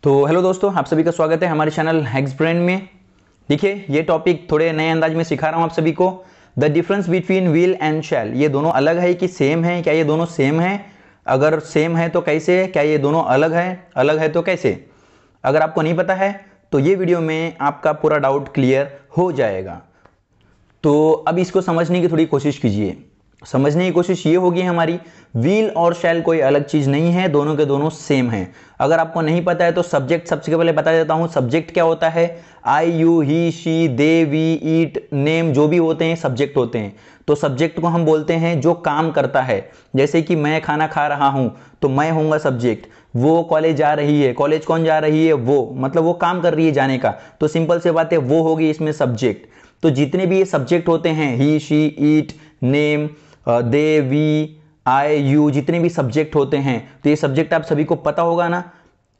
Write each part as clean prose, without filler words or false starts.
तो हेलो दोस्तों, आप सभी का स्वागत है हमारे चैनल हैक्स ब्रेन में। देखिए, ये टॉपिक थोड़े नए अंदाज में सिखा रहा हूँ आप सभी को। The difference between will and shall, ये दोनों अलग है कि सेम है? क्या ये दोनों सेम है? अगर सेम है तो कैसे? क्या ये दोनों अलग है तो कैसे? अगर आपको नहीं पता है तो ये वीडियो में आपका पूरा डाउट क्लियर हो जाएगा। तो अब इसको समझने की थोड़ी कोशिश कीजिए। समझने की कोशिश ये होगी हमारी, व्हील और शैल कोई अलग चीज नहीं है, दोनों के दोनों सेम हैं। अगर आपको नहीं पता है तो सब्जेक्ट सबसे पहले बता देता हूं। सब्जेक्ट क्या होता है? I, you, he, she, they, we, it, name, जो भी होते हैं सब्जेक्ट होते हैं। तो सब्जेक्ट को हम बोलते हैं जो काम करता है। जैसे कि मैं खाना खा रहा हूं तो मैं होऊंगा सब्जेक्ट। वो कॉलेज जा रही है, कॉलेज कौन जा रही है? वो, मतलब वो काम कर रही है जाने का, तो सिंपल से बात है, वो होगी इसमें सब्जेक्ट। तो जितने भी ये सब्जेक्ट होते हैं, he, she, it, name, they, we, I, you, जितने भी सब्जेक्ट होते हैं, तो ये सब्जेक्ट आप सभी को पता होगा ना।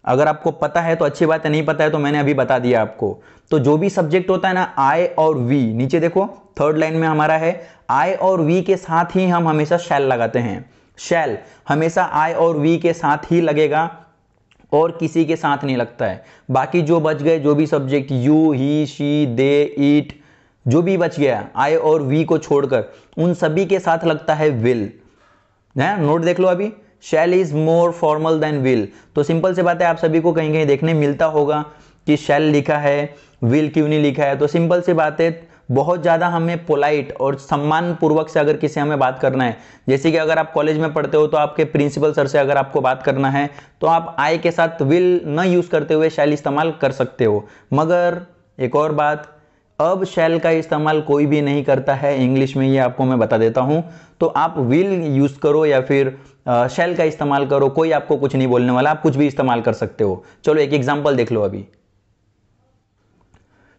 अगर आपको पता है तो अच्छी बात है, नहीं पता है तो मैंने अभी बता दिया आपको। तो जो भी सब्जेक्ट होता है ना, आई और वी, नीचे देखो थर्ड लाइन में हमारा है, आई और वी के साथ ही हम हमेशा शैल लगाते हैं। शैल हमेशा आई और वी के साथ ही लगेगा और किसी के साथ नहीं लगता है। बाकी जो बच गए, जो भी सब्जेक्ट, यू, ही, शी, दे, ईट, जो भी बच गया आई और वी को छोड़कर, उन सभी के साथ लगता है विल। नोट देख लो अभी, shall is more formal than will. तो सिंपल से बात है, आप सभी को कहीं कहीं देखने मिलता होगा कि शैल लिखा है, विल क्यों नहीं लिखा है। तो सिंपल सी बात है, बहुत ज़्यादा हमें पोलाइट और सम्मान पूर्वक से अगर किसी हमें बात करना है, जैसे कि अगर आप कॉलेज में पढ़ते हो तो आपके प्रिंसिपल सर से अगर आपको बात करना है तो आप आई के साथ विल न यूज करते हुए शैल इस्तेमाल कर सकते हो। मगर एक और बात, अब शैल का इस्तेमाल कोई भी नहीं करता है इंग्लिश में, ये आपको मैं बता देता हूं। तो आप विल यूज करो या फिर शैल का इस्तेमाल करो, कोई आपको कुछ नहीं बोलने वाला, आप कुछ भी इस्तेमाल कर सकते हो। चलो एक एग्जांपल देख लो अभी।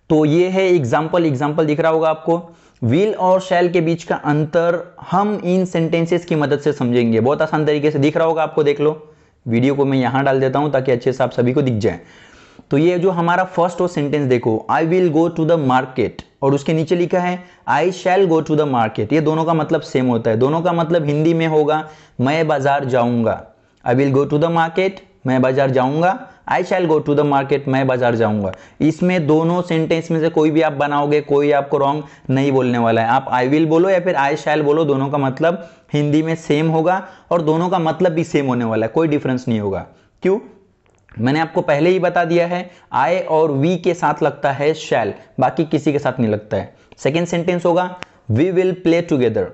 तो ये है एग्जांपल दिख रहा होगा आपको। विल और शैल के बीच का अंतर हम इन सेंटेंसेस की मदद से समझेंगे। बहुत आसान तरीके से दिख रहा होगा आपको, देख लो। वीडियो को मैं यहां डाल देता हूं ताकि अच्छे से आप सभी को दिख जाए। तो ये जो हमारा फर्स्ट और सेंटेंस देखो, I will go to the market, और उसके नीचे लिखा है I shall go to the market. ये दोनों का मतलब सेम होता है। दोनों का मतलब हिंदी में होगा मैं बाजार जाऊंगा। I will go to the market, मैं बाजार जाऊंगा। I shall go to the market, मैं बाजार जाऊंगा। इसमें दोनों सेंटेंस में से कोई भी आप बनाओगे, कोई आपको रॉन्ग नहीं बोलने वाला है। आप आई विल बोलो या फिर आई शैल बोलो, दोनों का मतलब हिंदी में सेम होगा और दोनों का मतलब भी सेम होने वाला है, कोई डिफरेंस नहीं होगा। क्यों? मैंने आपको पहले ही बता दिया है, आई और वी के साथ लगता है शैल, बाकी किसी के साथ नहीं लगता है। सेकेंड सेंटेंस होगा वी विल प्ले टुगेदर,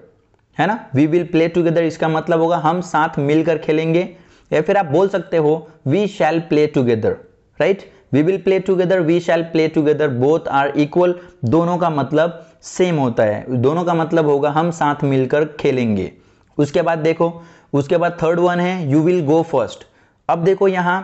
है ना। वी विल प्ले टुगेदर, इसका मतलब होगा हम साथ मिलकर खेलेंगे, या फिर आप बोल सकते हो we shall play together, right. We will play together, we shall play together, both are equal, दोनों का मतलब सेम होता है। दोनों का मतलब होगा हम साथ मिलकर खेलेंगे। उसके बाद देखो, उसके बाद थर्ड वन है यू विल गो फर्स्ट। अब देखो यहां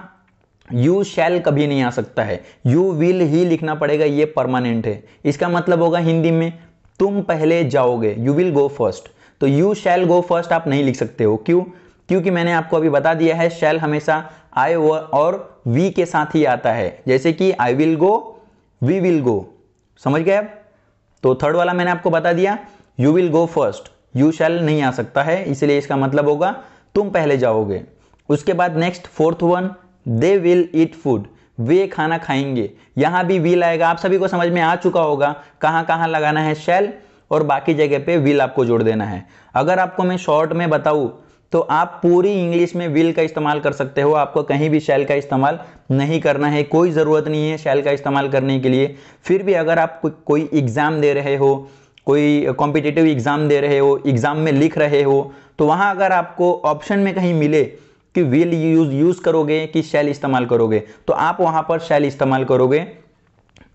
यू शैल कभी नहीं आ सकता है, यू विल ही लिखना पड़ेगा, ये परमानेंट है। इसका मतलब होगा हिंदी में तुम पहले जाओगे, यू विल गो फर्स्ट। तो यू शैल गो फर्स्ट आप नहीं लिख सकते हो। क्यों? क्योंकि मैंने आपको अभी बता दिया है, शैल हमेशा आई और वी के साथ ही आता है। जैसे कि I will go, we will go, समझ गए आप? तो थर्ड वाला मैंने आपको बता दिया, you will go first, you shall नहीं आ सकता है, इसलिए इसका मतलब होगा तुम पहले जाओगे। उसके बाद next fourth one, they will eat food, वे खाना खाएंगे। यहां भी विल आएगा। आप सभी को समझ में आ चुका होगा कहां कहां लगाना है शैल, और बाकी जगह पे विल आपको जोड़ देना है। अगर आपको मैं शॉर्ट में बताऊं तो आप पूरी इंग्लिश में विल का इस्तेमाल कर सकते हो, आपको कहीं भी शैल का इस्तेमाल नहीं करना है। कोई ज़रूरत नहीं है शैल का इस्तेमाल करने के लिए। फिर भी अगर आप कोई एग्ज़ाम दे रहे हो, कोई कॉम्पिटिटिव एग्ज़ाम दे रहे हो, एग्ज़ाम में लिख रहे हो, तो वहाँ अगर आपको ऑप्शन में कहीं मिले कि विल यूज़ करोगे कि शैल इस्तेमाल करोगे, तो आप वहाँ पर शैल इस्तेमाल करोगे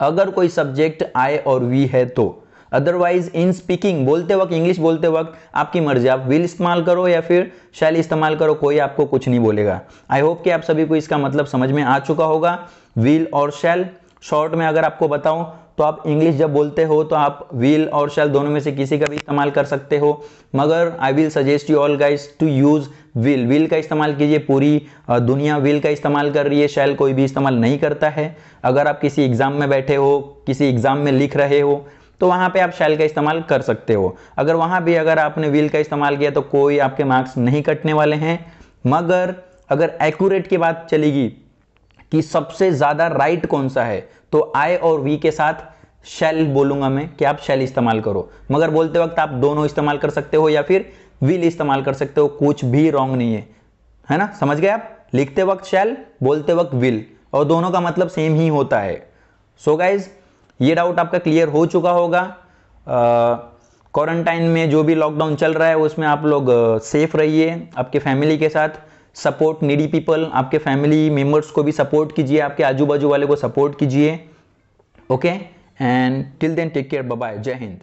अगर कोई सब्जेक्ट आई और वी है तो। अदरवाइज इन स्पीकिंग, बोलते वक्त, इंग्लिश बोलते वक्त आपकी मर्जी, आप विल इस्तेमाल करो या फिर शैल इस्तेमाल करो, कोई आपको कुछ नहीं बोलेगा। आई होप कि आप सभी को इसका मतलब समझ में आ चुका होगा, विल और शैल। शॉर्ट में अगर आपको बताऊं तो आप इंग्लिश जब बोलते हो तो आप विल और शैल दोनों में से किसी का भी इस्तेमाल कर सकते हो, मगर I will suggest you all guys to use will. Will का इस्तेमाल कीजिए, पूरी दुनिया विल का इस्तेमाल कर रही है, शैल कोई भी इस्तेमाल नहीं करता है। अगर आप किसी एग्जाम में बैठे हो, किसी एग्जाम में लिख रहे हो, तो वहां पे आप शैल का इस्तेमाल कर सकते हो। अगर वहां भी अगर आपने विल का इस्तेमाल किया तो कोई आपके मार्क्स नहीं कटने वाले हैं। मगर अगर एक्यूरेट की बात चलेगी कि सबसे ज्यादा राइट कौन सा है, तो आई और वी के साथ शैल बोलूंगा मैं कि आप शैल इस्तेमाल करो। मगर बोलते वक्त आप दोनों इस्तेमाल कर सकते हो या फिर विल इस्तेमाल कर सकते हो, कुछ भी रॉन्ग नहीं है ना, समझ गए आप। लिखते वक्त शैल, बोलते वक्त विल, और दोनों का मतलब सेम ही होता है। सो गाइज, ये डाउट आपका क्लियर हो चुका होगा। क्वारंटाइन में जो भी लॉकडाउन चल रहा है उसमें आप लोग सेफ रहिए आपके फैमिली के साथ। सपोर्ट नीडी पीपल, आपके फैमिली मेंबर्स को भी सपोर्ट कीजिए, आपके आजू बाजू वाले को सपोर्ट कीजिए। Okay, and till then take care, bye bye, जय हिंद।